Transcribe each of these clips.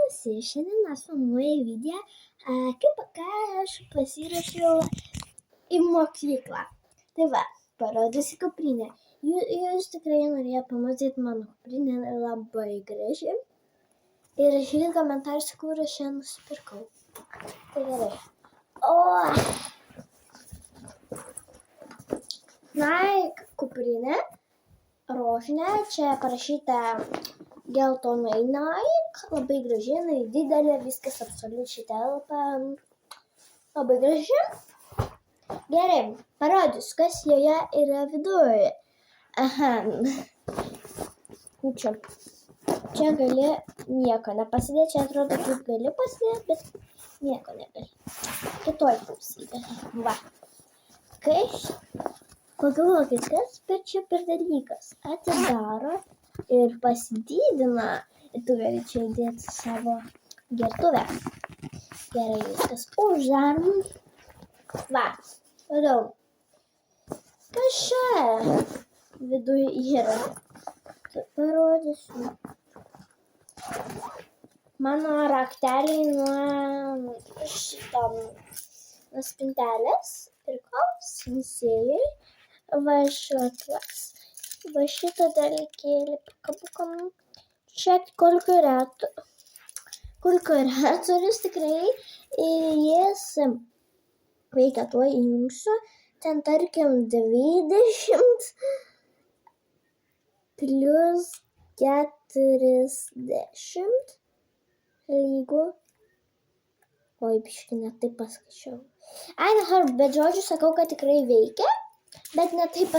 visi, šiandien mes filmuoju video, ką aš pasiruošiau į mokyklą. Tai va, parodysiu kuprinę. Jūs tikrai norėjo pamatyti mano kuprinę, labai graži. Ir rašykit komentarus, kur aš ją nusipirkau. Tai gerai. Nike kuprinė, rožinė, čia parašyta geltonai Nike, labai graži, didelė, viskas absoliučiai telpa, labai graži. Gerai, parodysiu, kas joje yra viduje. Čia gali nieko nepasidėti, čia atrodo, kaip gali pasidėti, bet nieko negali. Kitoj pusėje. Va. Pagalvokit, kas čia per dalykas. Atidaro ir pasididina. Ir tu gali čia įdėti savo gertuvę. Gerai, viskas uždarom. Va, toliau. Kas čia viduje yra? Parodysiu. Mano rakteliai nuo spintelės pirkau Sensėjui. Va šituos. Va šitą dalykėlį pakabukam. Čia kalkulatorius tikrai jis veikia, tuo įjungsiu. Ten tarkim 20 plus 40 lygu. Oi, biškį net taip paskaičiau. Bet žodžiu sakau, kad tikrai veikia. Bet ne taip,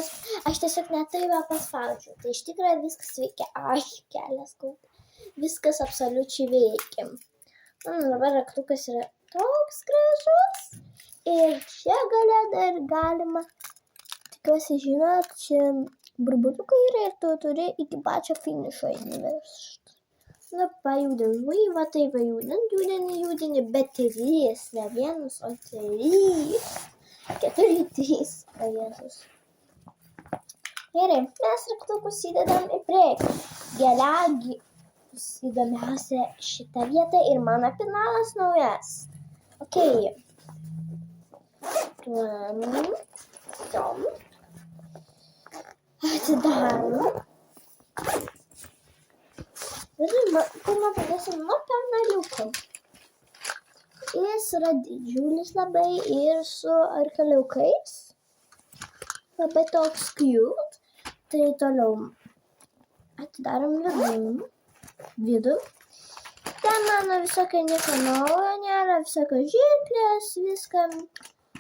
aš tiesiog ne taip paspaudžiu. Tai iš tikrųjų viskas veikia. Kelias kaup. Viskas absoliučiai veikia. Dabar raktukas yra toks gražus. Ir čia gale dar galima, tikiuosi žinot, čia burbuliukai yra ir tu turi iki pačio finišo įvežti. Pajudinai, va taip judini, bet 3, ne 1, o 3. 4, 3, o Jėzus. Gerai, mes raktukus įdedam į priekį. Galiausiai įdomiausia šitą vietą ir mano finalas naujas. Ok. Atidarom. Pirmą pradėsim nuo pernaliuko. Jis yra didžiulis labai ir su arkaliukais. Labai toks cute. Tai toliau atidarom vidų. Ten mano visokio nieko naujo nėra, visokio žirklės, viską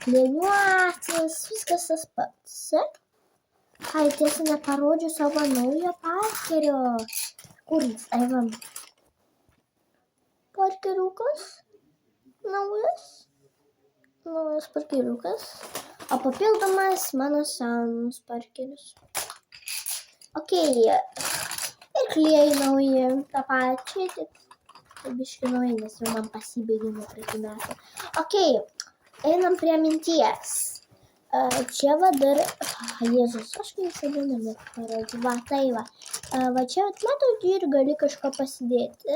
liniuotis, viskas tas pats. Tiesa, neparodžiu savo naujo parkerio. Kur jis? Va. Parkeriukas. Naujas parkeriukas. O papildomas mano senas parkeris. Ok. Ir klijai nauji, tą pačią. Tai biškį nauji, nes jau man pasibaigė nuo praeitų metų. Ok. Einam prie minties. Čia va dar, Jėzus, aš visada nemoku parodyti. Va, tai va. Va čia, matot, ir gali kažką pasidėti.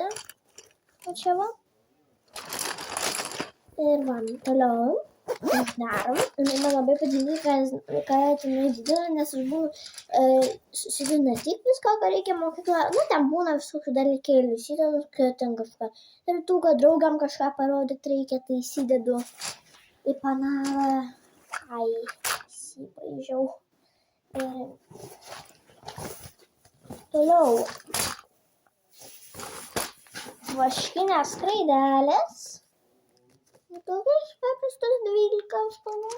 Va čia va. Ir va, toliau. Darom. Man labai patinka, kad jinai didelė, nes aš susidedu ne tik viską, ką reikia mokykla. Ten būna visokių dalykėlių. Įsidedu, kad ten kažką. Kad draugam kažką parodyti reikia, tai įsidedu į panelą. Įsibaižiau. Toliau. Vaškinės skraidelės. Tokios paprastos 12 spalvų.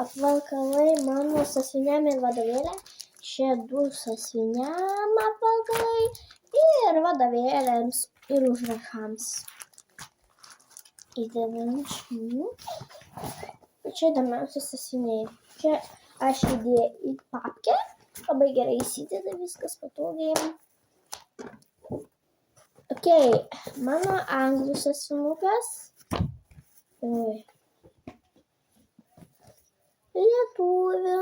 Apvalkalai mano sąsiuviniam ir vadovėlė. Šie 2 sąsiuviniam apvalkalai ir vadovėlėms ir užrašams. Įdedam šių. Čia įdomiausi sąsiuviniai. Čia aš įdėjau į papkę. Labai gerai įsideda viskas patogiai. Ok, mano anglų sąsiuvinukas. Lietuvių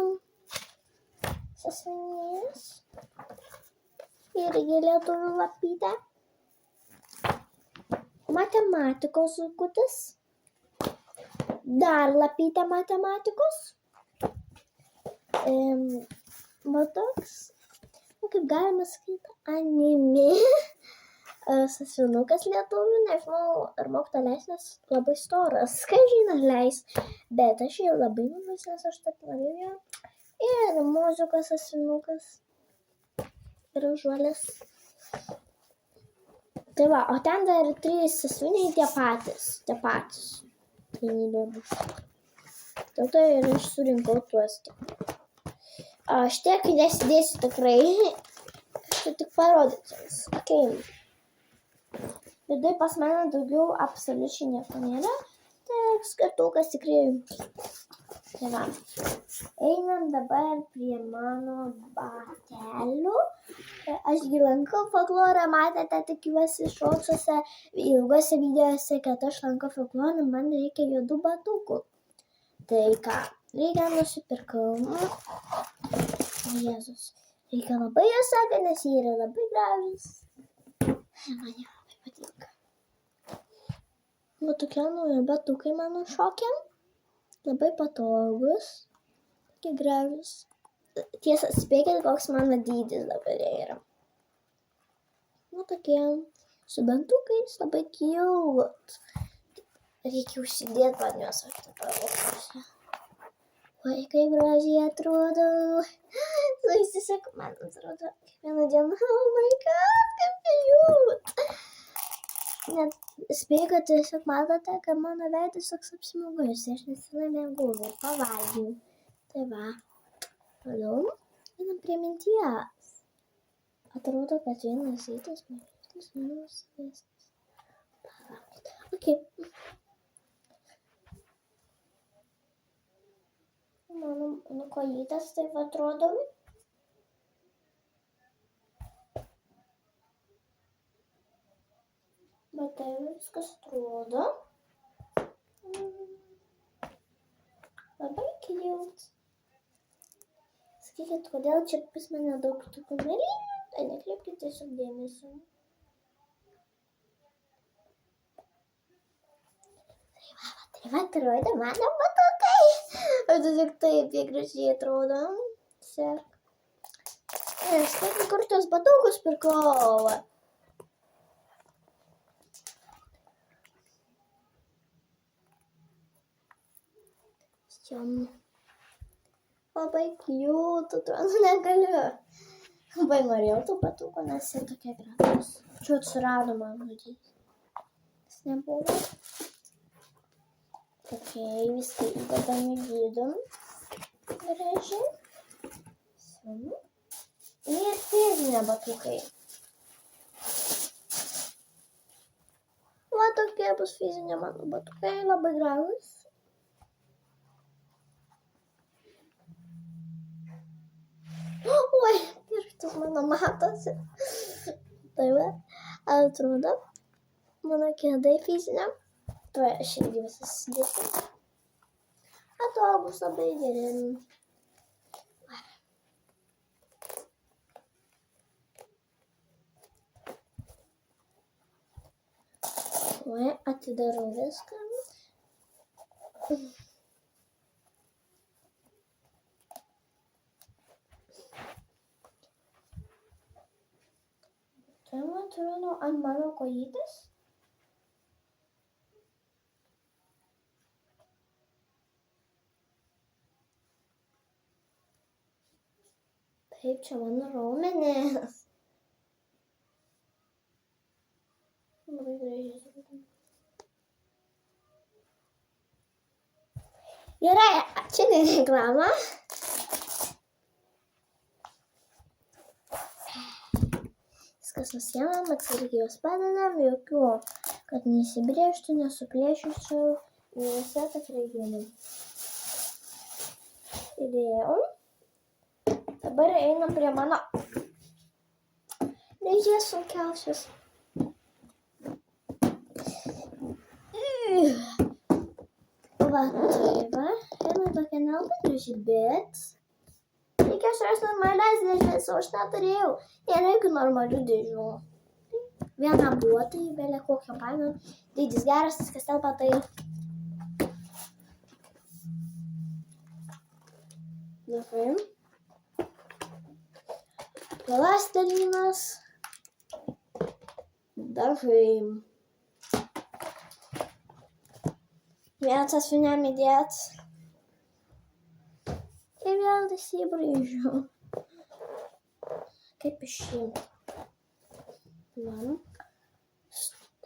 sąsiuvinys. Irgi lietuvių lapytė. Matematikos zuikutis. Dar lapytė matematikos. Va toks, kaip galima sakyti, anime. Sąsiuvinukas lietuvių, nežinau, ar mokytoja leis, nes labai storas, kažin leis, bet aš jį labai mėgstu, nes aš taip norėjau. Ir muzikos sąsiuvinukas. Ir žuolės. Tai va, o ten dar 3 sąsiuviniai tie patys. Tai neįdomus. Dėl to ir aš surinkau tuos. Aš tiek nesidėsiu tikrai. Aš tik parodyti. Okay. Vidui pas mane daugiau absoliučiai nieko nėra. Tai skirtukas tikrai. Tai va. Einam dabar prie mano batelių. Ašgi lankau folklorą, matėte tikiuosi šortsuose, ilgose videose, kad aš lankau folklorą, man reikia juodų batukų. Tai ką, reikia nusipirkau. Jėzus. Reikia labai juos sakė, nes jie yra labai gražus. Man jie labai patinka. Va tokie nauji batukai mano šokiam. Labai patogus. Tokie gražus. Tiesa, spėkit, koks mano dydis dabar yra. Nu, tokie su bantukais, labai cute. Reikia užsidėti man juos, aš taip pavarosiu. Oi, kaip gražiai atrodo. Įsisak, man atrodo, kiekvieną dieną. Oh my god, kaip cute. Net spėju, kad tiesiog matote, kad mano veidas toks apsmigojus. Aš nesenai mėgau ir pavalgiau. Tai va. Toliau, einam prie minties. Atrodo, kad vienas rytas mažytis, vienas didesnis. Palaukit. Ok. Mano kojytės taip atrodo. Bet tai viskas atrodo. Labai cute. Sakykit, kodėl čia pas mane daug tokių mėlynių? Tai nekreipkite tiesiog dėmesio. Tai va, atrodo mano batukai. Ar tu tik taip jie gražiai atrodo? Sek. Sakykit, kur tos batukus pirkau? Šiom. Labai cute, atrodo, negaliu. Labai norėjau tų batukų, nes jie tokie gražūs. Čia atsirado man žodžiais. Jis nebuvo. Ok, viską įdedam į vidų. Gražiai. Ir fizinė batukai. Va tokie bus fizinė mano batukai, labai gražūs. Oi, pirštus mano matosi. Tai va, atrodo, mano kėdai fiziniam. Tuo aš irgi visas sudėsiu. Atrodo bus labai geri. Oi, atidarau viską. Tai man atrodo ant mano kojytės. Taip, čia mano raumenės. Labai gražiai atrodo. Gerai, čia ne reklama. Viskas nusiemam, atsargiai juos padedam, jokių, kad neįsibrėžtų, nesuplėšyčiau, juose tikrai gėliau. Įdėjau. Dabar einam prie mano dėžės sunkiausios. Va, tai va, jinai tokia nelabai graži, bet Reikia surasti normalias dėžės, o aš neturėjau. Nėra jokių normalių dėžių. Viena buvo, tai vėlė kokią paėmiau. Dydis geras, viskas telpa, tai... Dažai. Plastelinas. Dažai. Vienas sąsiuviniam įdėt. Ir vėl įsibraižiu. Kaip išimti? Man.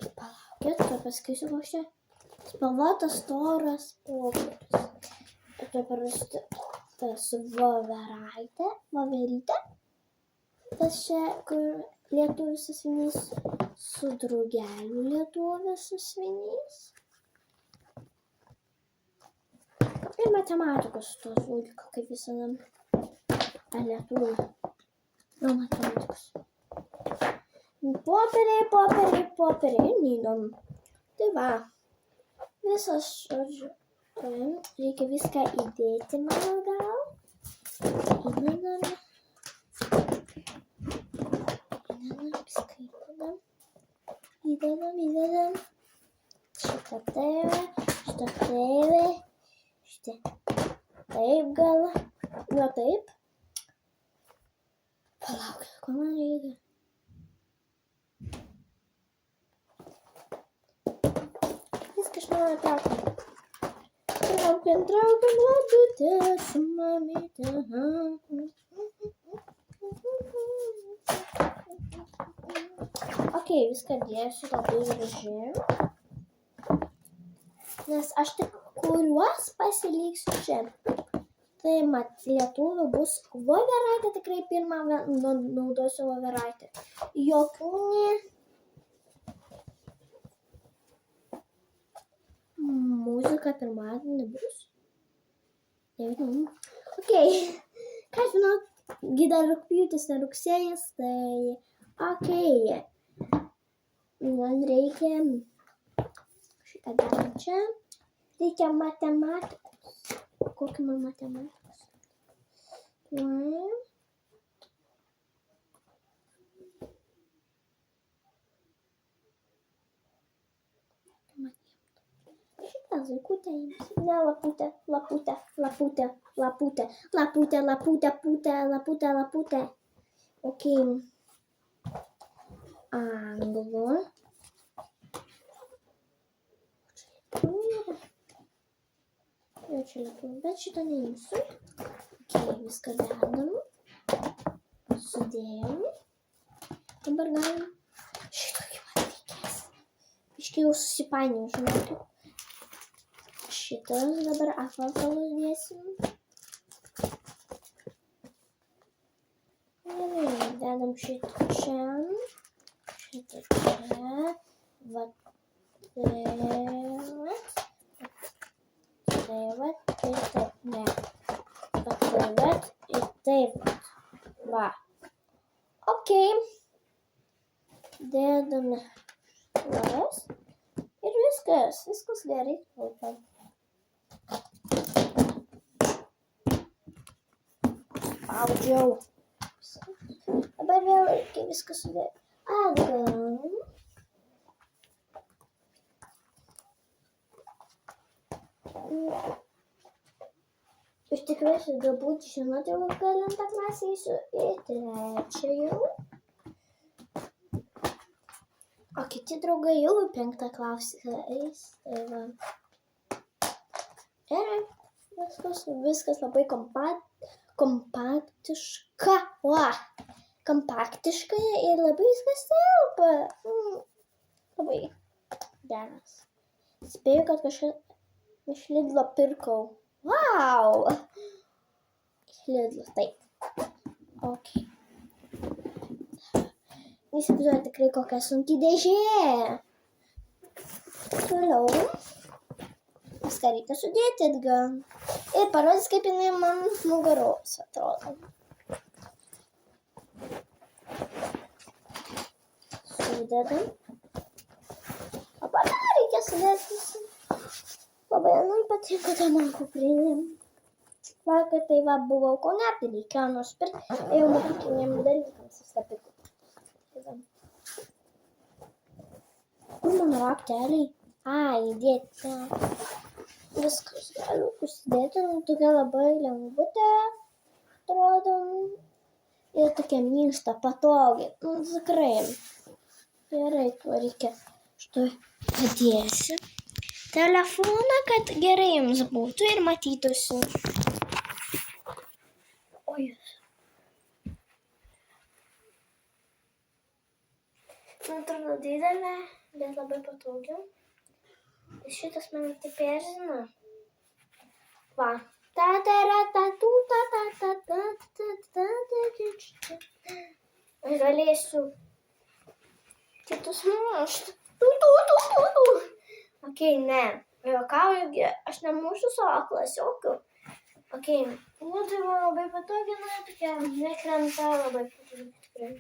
Palaukit, to pasakysiu, koks čia. Spalvotas storas popierius. Ir čia parašyti tas voverytė. Tas čia, kur lietuvis sąsiuvinys su drugeliu lietuvis sąsiuvinys. Ir matematikos tos žodžių, kaip visada. Ar lietuvių. Nu, matematikos. Popieriai, neįdomu. Tai va, visas, žodžiu, reikia viską įdėti, mano gal. Įdedam. Šitą teivę. Taip gal. Nu taip. Palaukit, ko man reikia? Viską aš noriu traukiam. Traukiam ladutę su mamyte. Ok, viską dėsiu labai gražiai. Nes aš tik kuriuos pasiliksiu čia. Tai mat, lietuvių bus voveraitė, tikrai pirmą naudosiu voveraitę. Jokių muzika pirmadienį bus. Nežinau. Ok. Ką žinau, dar rugpjūtis, ne rugsėjis, tai ok. Man reikia šitą dalį čia. Reikia matematikos. Kokį man matematikos? Šitą zaikutę jums. Ne, laputę. Ok. Anglų. Jo čia lietuvių, bet šito neimsiu. Ok, viską dedam. Sudėjom. Dabar galim. Šitokį man reikės. Iškai jau susipainiau, žinokit. Šitas dabar apvalkalus dėsim. Dedam šitą čia. Šitą čia. Va. Taip, ne. Taip. Va. Ok. Dedame šituos. Ir viskas gerai. Spaudžiau. Dabar vėl reikia viską sudėti. Atgal. Iš tikrųjų, galbūt žinote, jau galintą klasę eisiu į trečią jau. O kiti draugai jau į 5 klasę eis. Tai va. Ir viskas labai kompaktiška. Kompaktiška ir labai viskas telpa. Labai geras. Spėju, kad kažką iš Lidlo pirkau. Wow! Iš Lidlo, taip. Ok. Įsivaizduoju tikrai kokia sunki dėžė. Toliau. Viską reikia sudėti atgal. Ir parodys, kaip jinai man nugaros atrodo. Sudedam. O pada reikia sudėti. Labai man patinka ta man kuprinė. Vakar tai va buvau Kaune, tai reikėjo nusipirkti, ėjau mokykliniam dalykams viską pirkau. Kur mano rakteliai? Ai, įdėti ten. Viskas galiu užsidėti, tokia labai lengvutė, atrodo, ir tokia minkšta, patogi, tikrai. Gerai, tuo reikia, štai padėsiu telefoną, kad gerai jums būtų ir matytųsi. Oi. Atrodo didelė, bet labai patogi. Šitas mane taip erzina. Va. Aš galėsiu kitus mušti. Okei, ne. Juokauju, aš nemušiu savo klasiokių. Okei. Nu, tai man labai patogi, tokia nekrenta labai patogi tikrai.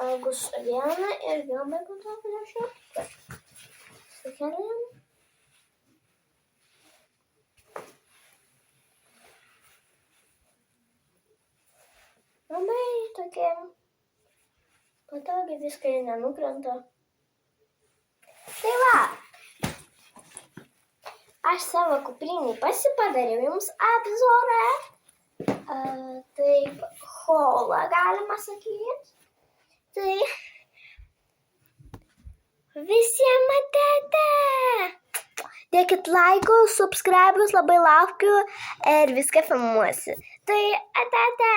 Augusto dieną irgi labai patogi nešioti. Keliam. Labai tokie patogiai, viskai nenukrenta. Tai va, aš savo kuprinį pasipadariau jums apzorą. Taip, holą galima sakyti. Tai visiems atėte. Dėkit laikus, subscribus, labai laukiu ir viską filmuosiu. Tai atėte.